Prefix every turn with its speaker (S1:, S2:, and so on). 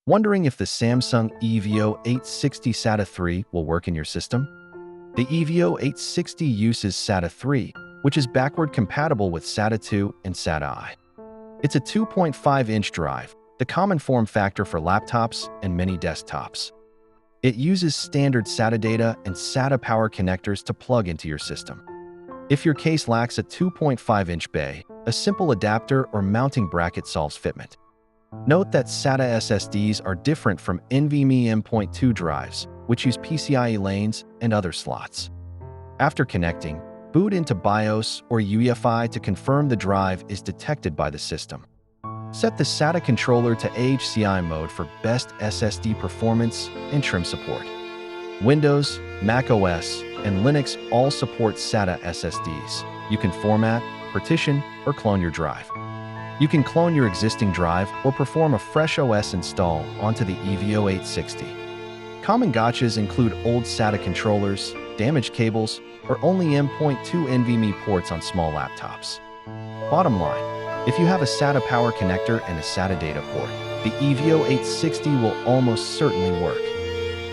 S1: Wondering if the Samsung EVO 860 SATA 3 will work in your system? The EVO 860 uses SATA 3, which is backward compatible with SATA 2 and SATA I. It's a 2.5-inch drive, the common form factor for laptops and many desktops. It uses standard SATA data and SATA power connectors to plug into your system. If your case lacks a 2.5-inch bay, a simple adapter or mounting bracket solves fitment. Note that SATA SSDs are different from NVMe M.2 drives, which use PCIe lanes and other slots. After connecting, boot into BIOS or UEFI to confirm the drive is detected by the system. Set the SATA controller to AHCI mode for best SSD performance and trim support. Windows, Mac OS, and Linux all support SATA SSDs. You can format, partition, or clone your drive. You can clone your existing drive or perform a fresh OS install onto the EVO 860. Common gotchas include old SATA controllers, damaged cables, or only M.2 NVMe ports on small laptops. Bottom line, if you have a SATA power connector and a SATA data port, the EVO 860 will almost certainly work.